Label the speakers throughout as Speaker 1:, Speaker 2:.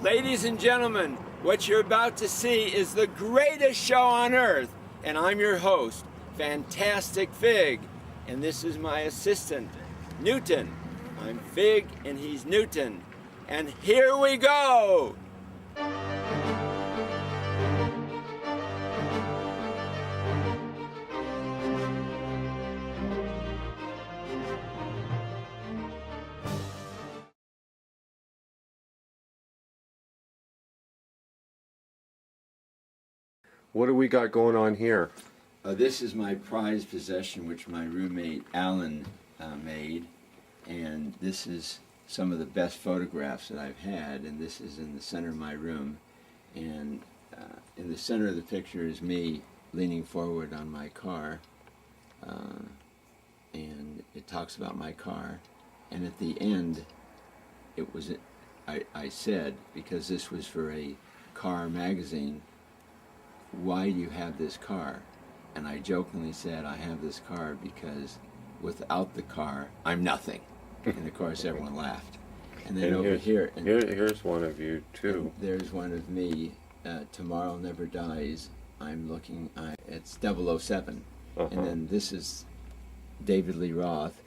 Speaker 1: Ladies and gentlemen, what you're about to see is the greatest show on earth, and I'm your host, Fantastic Fig, and this is my assistant, Newton. I'm Fig and he's Newton, and here we go!
Speaker 2: What do we got going on here?
Speaker 1: This is my prized possession, which my roommate Alan made, and this is some of the best photographs that I've had, and this is in the center of my room, and in the center of the picture is me leaning forward on my car, and it talks about my car, and at the end it was, I said, because this was for a car magazine, why do you have this car? And I jokingly said, I have this car because without the car, I'm nothing. And of course, everyone laughed. And then over here,
Speaker 2: here's one of you too.
Speaker 1: There's one of me. Tomorrow Never Dies. I'm looking. It's 007. And then this is David Lee Roth.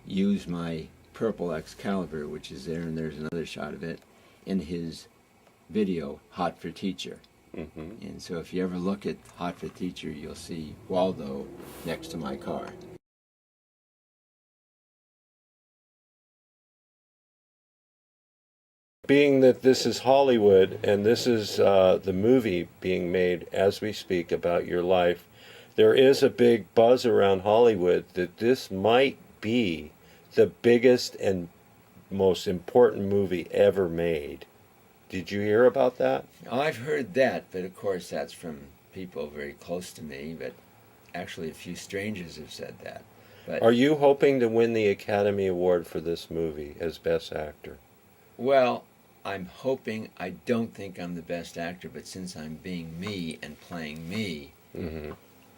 Speaker 1: Used my purple Excalibur, which is there, and there's another shot of it in his video, Hot for Teacher. And so if you ever look at Hot for Teacher, you'll see Waldo next to my car.
Speaker 2: Being that this is Hollywood and this is the movie being made as we speak about your life, there is a big buzz around Hollywood that this might be the biggest and most important movie ever made. Did you hear about that?
Speaker 1: I've heard that, but of course that's from people very close to me, but actually a few strangers have said that. But
Speaker 2: are you hoping to win the Academy Award for this movie as Best Actor?
Speaker 1: Well, I'm hoping. I don't think I'm the best actor, but since I'm being me and playing me,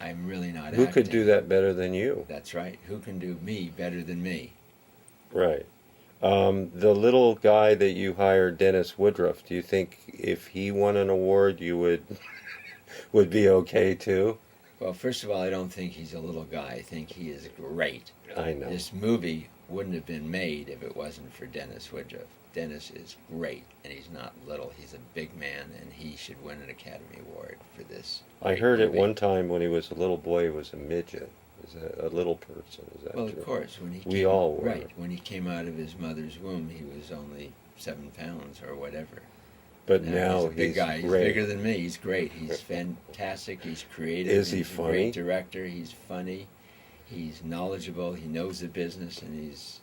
Speaker 1: I'm really not acting.
Speaker 2: Who could do that better than you?
Speaker 1: That's right. Who can do me better than me?
Speaker 2: Right. The little guy that you hired, Dennis Woodruff, do you think if he won an award you would be okay too?
Speaker 1: Well, first of all, I don't think he's a little guy. I think he is great.
Speaker 2: I know.
Speaker 1: This movie wouldn't have been made if it wasn't for Dennis Woodruff. Dennis is great, and he's not little. He's a big man, and he should win an Academy Award for this.
Speaker 2: I heard at one time when he was a little boy he was a midget. Is a little person, is that
Speaker 1: well,
Speaker 2: true?
Speaker 1: of course. When he
Speaker 2: we all were.
Speaker 1: Right. When he came out of his mother's womb, he was only 7 pounds or whatever.
Speaker 2: But now
Speaker 1: he's a big guy. He's
Speaker 2: great.
Speaker 1: bigger than me. He's great. He's fantastic. He's creative.
Speaker 2: Is he
Speaker 1: he's
Speaker 2: funny?
Speaker 1: A great director. He's funny. He's knowledgeable. He knows the business, and he's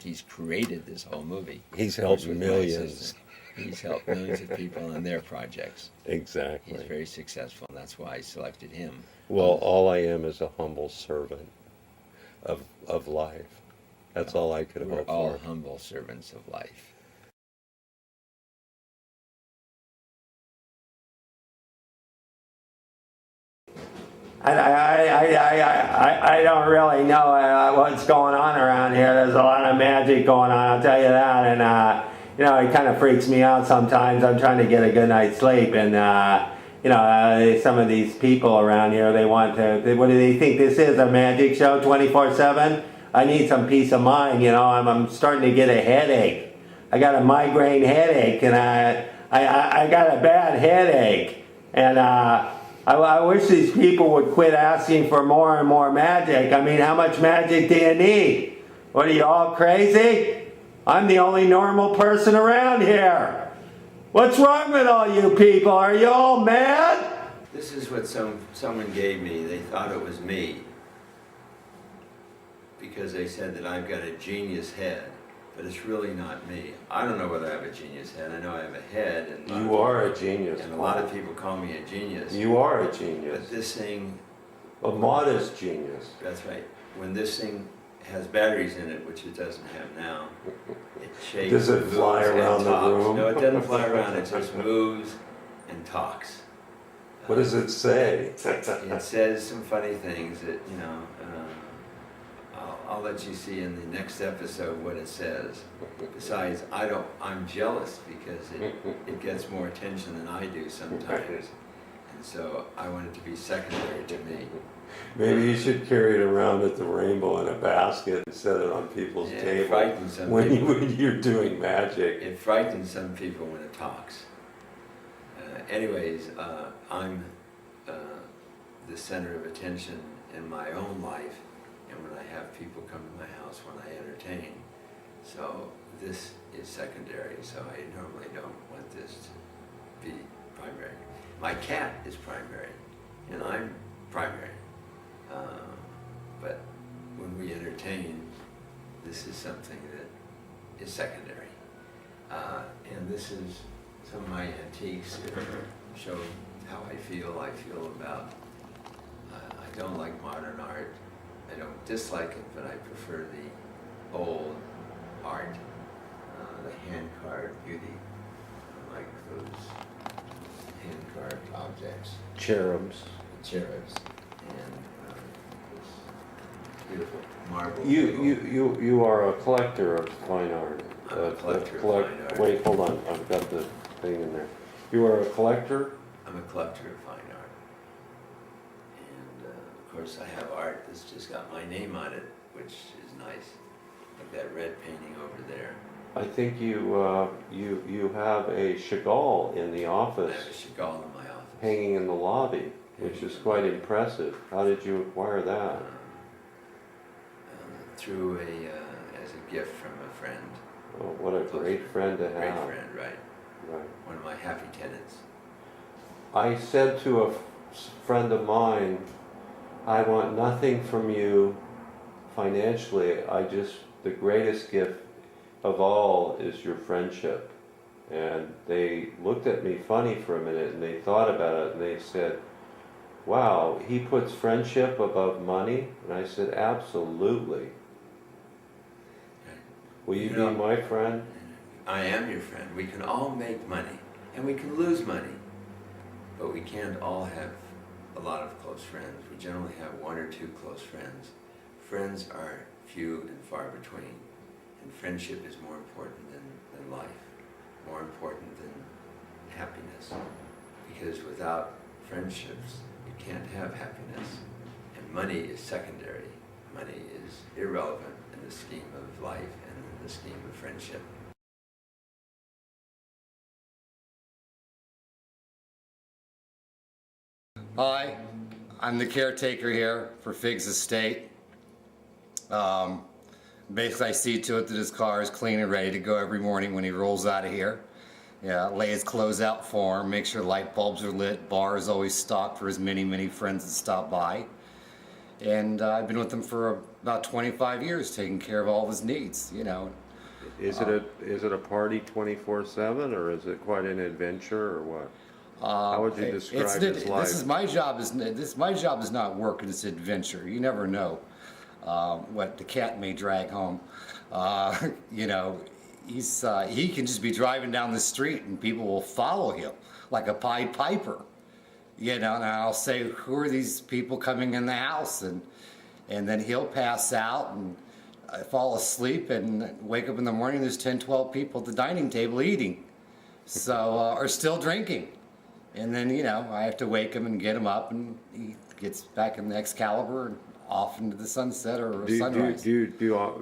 Speaker 1: he's created this whole movie.
Speaker 2: He's helped millions.
Speaker 1: He's helped millions of people on their projects.
Speaker 2: Exactly.
Speaker 1: He's very successful, and that's why I selected him.
Speaker 2: Well, all I am is a humble servant of life. That's all I could hope for.
Speaker 1: We're all humble servants of life.
Speaker 3: I don't really know what's going on around here. There's a lot of magic going on, I'll tell you that. And, it kind of freaks me out sometimes. I'm trying to get a good night's sleep. And, some of these people around here, what do they think this is, a magic show 24/7? I need some peace of mind, I'm starting to get a headache. I got a migraine headache, and I got a bad headache. And, I wish these people would quit asking for more and more magic. I mean, how much magic do you need? What, are you all crazy? I'm the only normal person around here. What's wrong with all you people? Are you all mad?
Speaker 1: This is what someone gave me. They thought it was me because they said that I've got a genius head. But it's really not me. I don't know whether I have a genius head. I know I have a head. And
Speaker 2: you are a genius.
Speaker 1: And a lot of people call me a genius.
Speaker 2: You are a genius.
Speaker 1: But this thing...
Speaker 2: A modest genius.
Speaker 1: That's right. When this thing has batteries in it, which it doesn't have now, it shakes.
Speaker 2: Does it fly around the room?
Speaker 1: No, it doesn't fly around. It just moves and talks.
Speaker 2: What does it say?
Speaker 1: It says some funny things that, I'll let you see in the next episode what it says. Besides, I'm jealous because it gets more attention than I do sometimes. And so I want it to be secondary to me.
Speaker 2: Maybe you should carry it around at the Rainbow in a basket and set it on people's
Speaker 1: It
Speaker 2: table
Speaker 1: frightens some
Speaker 2: when
Speaker 1: people.
Speaker 2: you're doing magic.
Speaker 1: It frightens some people when it talks. Anyways, I'm the center of attention in my own life, and when I have people come to my house when I entertain. So this is secondary, so I normally don't want this to be primary. My cat is primary, and I'm primary. But when we entertain, this is something that is secondary. And this is some of my antiques that show how I feel about, I don't like modern art. I don't dislike it, but I prefer the old art, the hand-carved beauty. I like those hand-carved objects,
Speaker 2: Cherubs.
Speaker 1: cherubs, and this beautiful marble.
Speaker 2: You are a collector of fine art.
Speaker 1: I'm a collector of fine art.
Speaker 2: Wait, hold on. I've got the thing in there. You are a collector?
Speaker 1: I'm a collector of fine art. And of course I have art that's just got my name on it, which is nice. Like that red painting over there.
Speaker 2: I think you have a Chagall in the
Speaker 1: I
Speaker 2: office,
Speaker 1: have a Chagall in my office.
Speaker 2: hanging in the lobby, which is quite impressive. How did you acquire that?
Speaker 1: Through as a gift from a friend.
Speaker 2: Oh, what a great friend to have.
Speaker 1: Great friend, right.
Speaker 2: Right.
Speaker 1: One of my happy tenants.
Speaker 2: I said to a friend of mine, I want nothing from you financially. The greatest gift of all is your friendship. And they looked at me funny for a minute and they thought about it and they said, wow, he puts friendship above money? And I said, absolutely. Will you be my friend?
Speaker 1: I am your friend. We can all make money and we can lose money, but we can't all have a lot of close friends. We generally have one or two close friends. Friends are few and far between, and friendship is more important than life, more important than happiness, because without friendships you can't have happiness, and money is secondary. Money is irrelevant in the scheme of life and in the scheme of friendship.
Speaker 4: Hi, I'm the caretaker here for Fig's estate. Basically, I see to it that his car is clean and ready to go every morning when he rolls out of here. Yeah, lay his clothes out for him, make sure light bulbs are lit, bar is always stocked for his many friends that stop by. And I've been with him for about 25 years, taking care of all of his needs, you know.
Speaker 2: Is it a party 24/7 or is it quite an adventure or what? How would you describe his life?
Speaker 4: My job is not work, it's adventure. You never know what the cat may drag home. You know, he can just be driving down the street and people will follow him like a Pied Piper. You know, and I'll say, who are these people coming in the house? And then he'll pass out and fall asleep and wake up in the morning, there's 10, 12 people at the dining table eating. So, or still drinking. And then, you know, I have to wake him and get him up, and he gets back in the Excalibur and off into the sunset or sunrise.
Speaker 2: Do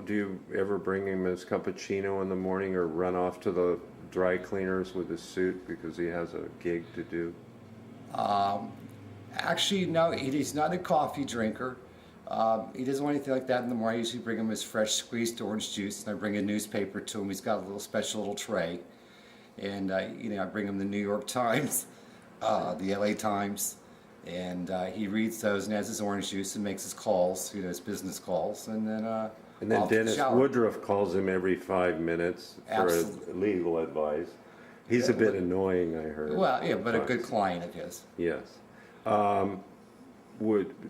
Speaker 2: you ever bring him his cappuccino in the morning or run off to the dry cleaners with his suit because he has a gig to do?
Speaker 4: Actually, no, he's not a coffee drinker. He doesn't want anything like that in the morning. I usually bring him his fresh squeezed orange juice, and I bring a newspaper to him. He's got a little special tray. And, you know, I bring him the New York Times. The LA Times, and he reads those and has his orange juice and makes his calls, you know, his business calls, and then
Speaker 2: Dennis Woodruff calls him every 5 minutes for legal advice. He's a bit annoying, I heard.
Speaker 4: Well, yeah, but a good client of his.
Speaker 2: Yes. Do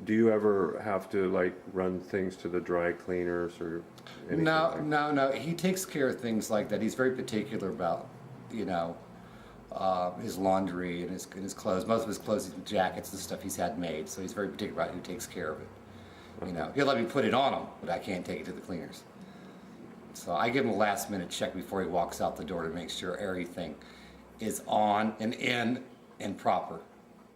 Speaker 2: you ever have to like run things to the dry cleaners or anything?
Speaker 4: No. He takes care of things like that. He's very particular about, you know, his laundry and his clothes. Most of his clothes and jackets and stuff he's had made, so he's very particular about who takes care of it. You know, he'll let me put it on him, but I can't take it to the cleaners. So I give him a last minute check before he walks out the door to make sure everything is on and in and proper.